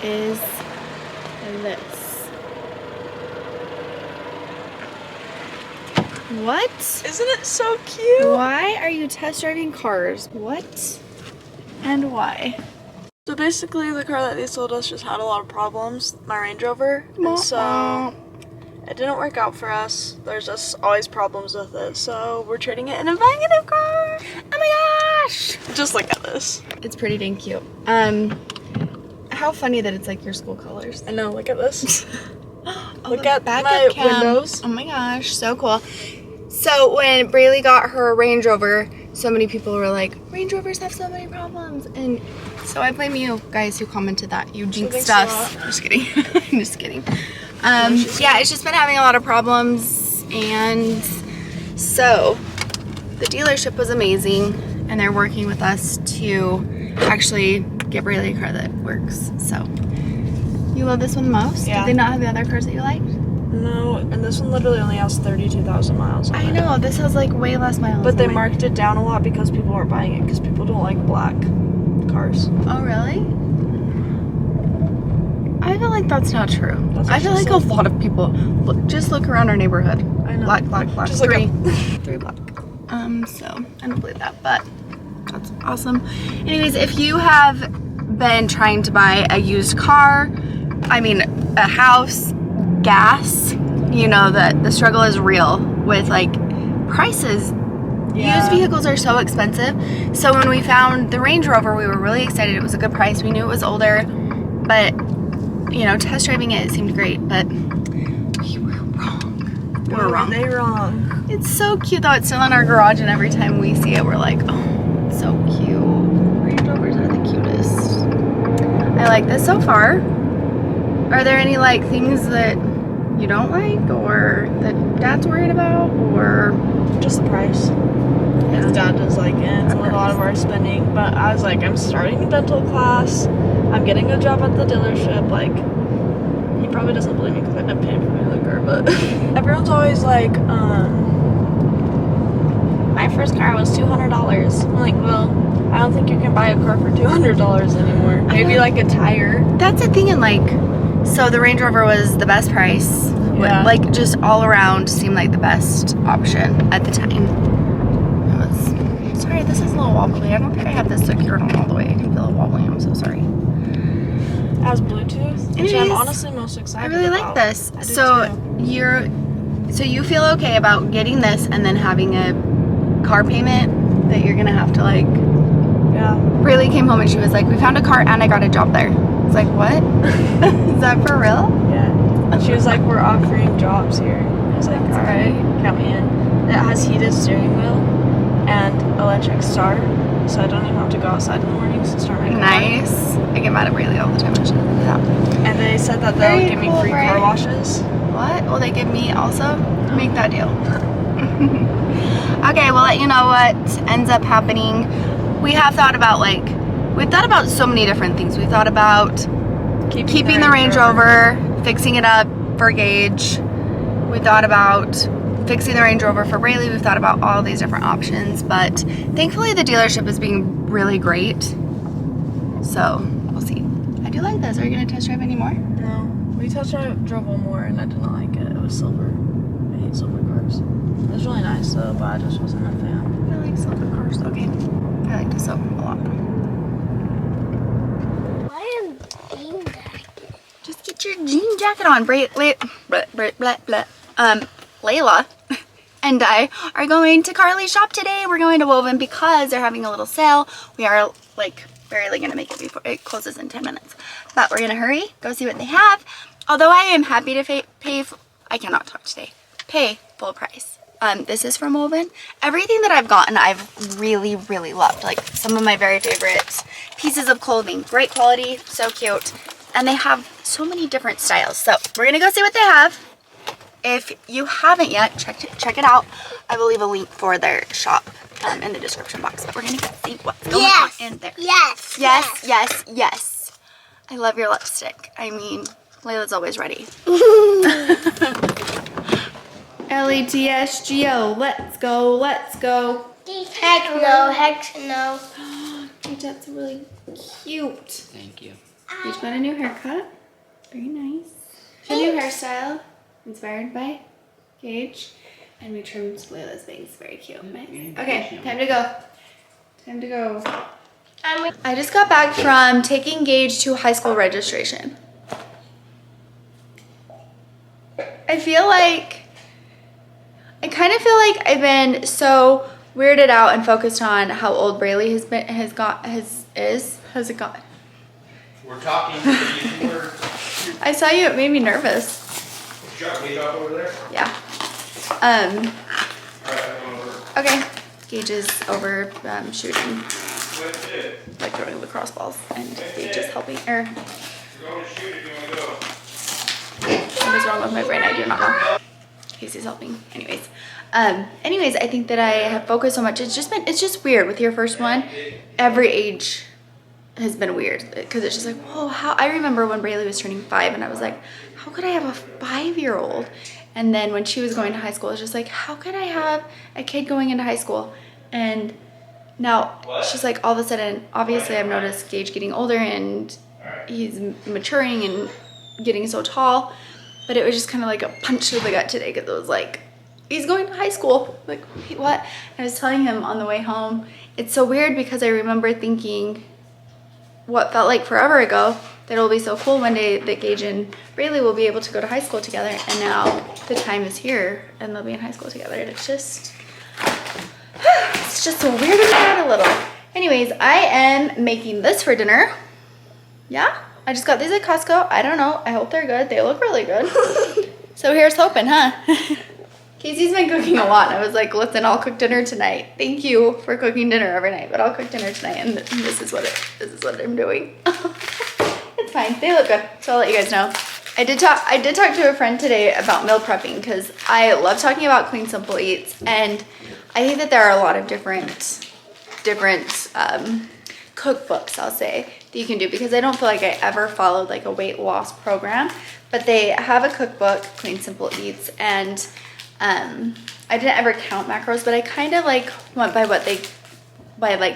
is this? What? Isn't it so cute? Why are you test driving cars? What? And why? So basically the car that they sold us just had a lot of problems, my Range Rover, and so it didn't work out for us. There's just always problems with it, so we're trading it in and buying a new car. Oh my gosh! Just look at this. It's pretty dang cute. How funny that it's like your school colors. I know, look at this. Look the at backup my windows. Oh my gosh, so cool. So when Braylee got her Range Rover, so many people were like, Range Rovers have so many problems. And so I blame you guys who commented that. You jinxed us. Just kidding. I'm just kidding. Yeah, it's just been having a lot of problems. And so the dealership was amazing. And they're working with us to actually get Braylee a car that works. So you love this one the most? Yeah. Did they not have the other cars that you liked? No, and this one literally only has 32,000 miles on it. I know, this has like way less miles. But they marked it down a lot because people weren't buying it because people don't like black cars. Oh, really? I feel like that's not true. I feel like so a lot of people, just look around our neighborhood. I know. Black, black, black. Just Three. look Three black. So I don't believe that, but that's awesome. Anyways, if you have been trying to buy a used car, I mean, a house, gas, you know that the struggle is real with like prices. Yeah. Used vehicles are so expensive. So when we found the Range Rover, we were really excited. It was a good price. We knew it was older, but you know, test driving it seemed great, but we were wrong. We were wrong. They wrong. It's so cute though. It's still in our garage, and every time we see it, we're like, oh, it's so cute. Range Rovers are the cutest. I like this so far. Are there any like things that you don't like or that Dad's worried about, or just the price? Yeah. His dad does like it. It's a lot of our spending, but I was like, I'm starting a dental class. I'm getting a job at the dealership. Like, he probably doesn't believe me because I've been paying for my other car, but everyone's always like, my first car was $200. I'm like, well, I don't think you can buy a car for $200 anymore. Maybe like a tire. That's the thing, and like, so the Range Rover was the best price. Yeah. Like, just all around seemed like the best option at the time. It was, sorry, this is a little wobbly. I don't think I have this secured on all the way. I can feel it wobbling. I'm so sorry. It has Bluetooth, which I'm honestly most excited I really about. like this. I do So too. so you feel okay about getting this and then having a car payment that you're gonna have to like. Yeah. Braylee came home and she was like, we found a car and I got a job there. It's like, what? Is that for real? Yeah. She was like, we're offering jobs here. I was like, all right, count me in. It has heated steering wheel and electric start, so I don't even have to go outside in the mornings to start my car. Nice. I get mad at Braylee all the time when she doesn't do that. And they said that they'll give me free car washes. What? Will they give me also? Make that deal. Okay, we'll let you know what ends up happening. We have thought about we've thought about so many different things. We've thought about keeping the Range Rover, fixing it up for Gage. We thought about fixing the Range Rover for Braylee. We've thought about all these different options, but thankfully the dealership is being really great. So we'll see. I do like this. Are you gonna test drive any more? No. We drove one more and I did not like it. It was silver. I hate silver cars. It was really nice though, but I just wasn't a fan. I like silver cars. Okay. I like this a lot. I am jean jacket. Just get your jean jacket on. Layla and I are going to Carly's shop today. We're going to Woven because they're having a little sale. We are like barely gonna make it before it closes in 10 minutes, but we're gonna hurry, go see what they have. Although I am happy to I cannot talk today, pay full price. This is from Woven. Everything that I've gotten, I've really, really loved. Like some of my very favorite pieces of clothing. Great quality, so cute. And they have so many different styles. So we're gonna go see what they have. If you haven't yet, check it out. I will leave a link for their shop in the description box. But we're gonna go see what's going on in there. Yes. Yes, yes, yes. I love your lipstick. I mean, Layla's always ready. LETSGO, let's go, let's go. Heck no, heck no. That's really cute. Thank you. Gage got a new haircut. Very nice. A new hairstyle inspired by Gage. And we trimmed Layla's bangs. Very cute. Nice. Okay, time to go. Time to go. I just got back from taking Gage to high school registration. I kind of feel like I've been so weirded out and focused on how old Braylee has it got? We're talking. I saw you, it made me nervous. Shut me up over there. Yeah. Alright, I'm over. Okay. Gage is over shooting, That's it. like throwing lacrosse balls, and Gage is helping. You're going to shoot if you want to go. What is wrong with my brain? I do not know. Casey's helping. Anyways, I think that I have focused so much. It's just weird with your first one. Every age has been weird because it's just like, whoa, how? I remember when Braylee was turning 5 and I was like, how could I have a 5-year-old? And then when she was going to high school, it's just like, how could I have a kid going into high school? And now she's like, all of a sudden, obviously I've noticed Gage getting older and he's maturing and getting so tall. But it was just kind of like a punch to the gut today because it was like, he's going to high school. Like, wait, what? I was telling him on the way home, it's so weird because I remember thinking what felt like forever ago that it'll be so cool one day that Gage and Braylee will be able to go to high school together. And now the time is here and they'll be in high school together. And it's just so weirded me out a little. Anyways, I am making this for dinner. Yeah. I just got these at Costco. I don't know. I hope they're good. They look really good. So here's hoping, huh? Casey's been cooking a lot. And I was like, listen, I'll cook dinner tonight. Thank you for cooking dinner every night, but I'll cook dinner tonight. And this is what I'm doing. It's fine. They look good. So I'll let you guys know. I did talk to a friend today about meal prepping because I love talking about clean, simple eats. And I think that there are a lot of different cookbooks, I'll say, that you can do, because I don't feel like I ever followed like a weight loss program, but they have a cookbook, Clean Simple Eats, and I didn't ever count macros, but I kind of like went by like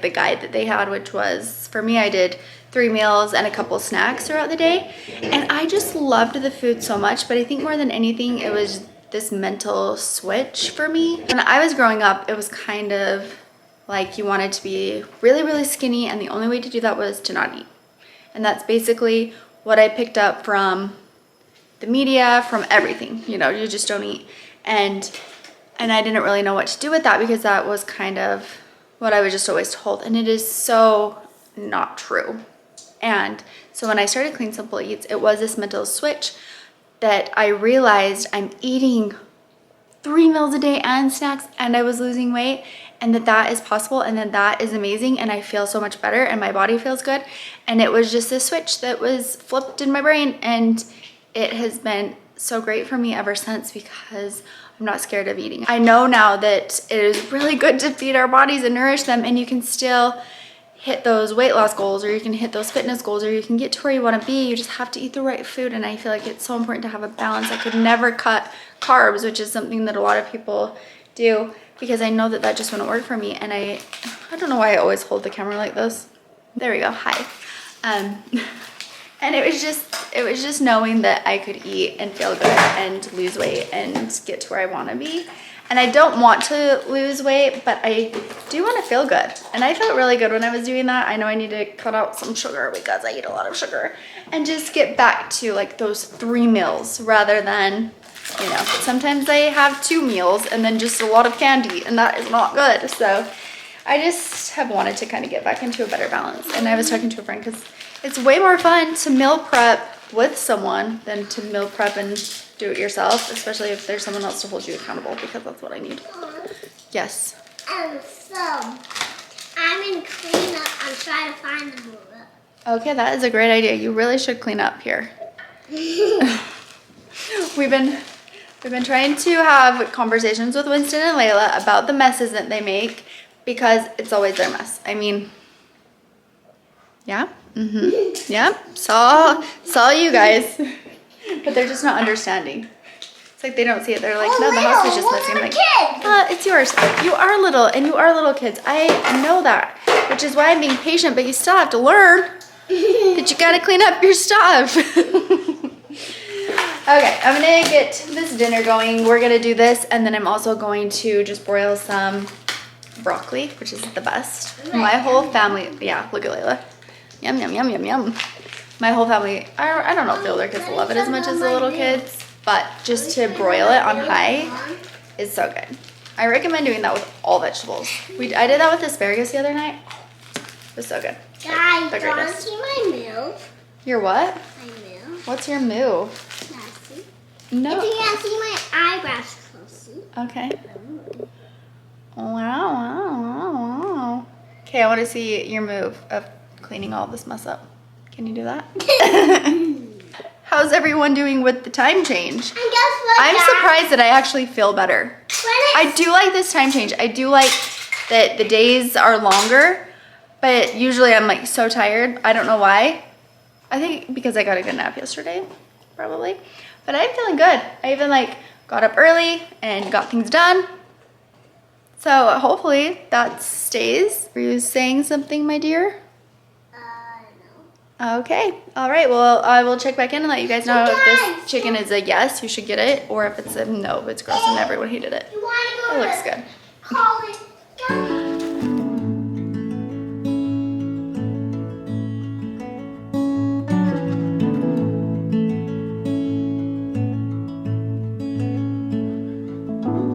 the guide that they had, which was, for me, I did 3 meals and a couple snacks throughout the day, and I just loved the food so much. But I think more than anything, it was this mental switch for me. When I was growing up, it was kind of like you wanted to be really, really skinny, and the only way to do that was to not eat. And that's basically what I picked up from the media, from everything. You know, you just don't eat. And I didn't really know what to do with that, because that was kind of what I was just always told. And it is so not true. And so when I started Clean Simple Eats, it was this mental switch that I realized I'm eating 3 meals a day and snacks, and I was losing weight, and that is possible, and that is amazing, and I feel so much better, and my body feels good. And it was just a switch that was flipped in my brain, and it has been so great for me ever since, because I'm not scared of eating. I know now that it is really good to feed our bodies and nourish them, and you can still hit those weight loss goals, or you can hit those fitness goals, or you can get to where you want to be. You just have to eat the right food, and I feel like it's so important to have a balance. I could never cut carbs, which is something that a lot of people do, because I know that just wouldn't work for me. And I don't know why I always hold the camera like this. There we go. Hi. And it was just knowing that I could eat and feel good and lose weight and get to where I want to be. And I don't want to lose weight, but I do want to feel good. And I felt really good when I was doing that. I know I need to cut out some sugar because I eat a lot of sugar, and just get back to like those 3 meals rather than, you know, sometimes I have 2 meals and then just a lot of candy, and that is not good. So I just have wanted to kind of get back into a better balance. And I was talking to a friend, because it's way more fun to meal prep with someone than to meal prep and do it yourself, especially if there's someone else to hold you accountable, because that's what I need. Yes. So I'm in cleanup. I'm trying to find the book. Okay, that is a great idea. You really should clean up here. We've been trying to have conversations with Winston and Layla about the messes that they make, because it's always their mess. I mean, yeah, yeah, saw you guys, but they're just not understanding. It's like they don't see it. They're like, no, the house is just messy. I'm like, it's yours. You are little, and you are little kids. I know that, which is why I'm being patient, but you still have to learn that you gotta clean up your stuff. Okay, I'm gonna get this dinner going. We're gonna do this, and then I'm also going to just broil some broccoli, which is the best. My whole family, yeah, look at Layla. Yum, yum, yum, yum, yum. My whole family, I don't know if the older kids love it as much as the little kids, but just to broil it on high is so good. I recommend doing that with all vegetables. I did that with asparagus the other night. It was so good. Guys, The do you want to greatest. see my move? Your what? My move. What's your move? Nasty. No. If you can see my eyebrows closely. Okay. Wow, wow, wow, wow. Okay, I want to see your move of cleaning all this mess up. Can you do that? How's everyone doing with the time change? And guess what, I'm Dad? surprised that I actually feel better. I do like this time change. I do like that the days are longer, but usually I'm like so tired. I don't know why. I think because I got a good nap yesterday, probably. But I'm feeling good. I even like got up early and got things done. So hopefully that stays. Are you saying something, my dear? No. Okay. All right. Well, I will check back in and let you guys know if Guys. this chicken is a yes, you should get it, or if it's a no, it's gross and everyone hated it. You want to go It looks to good. college?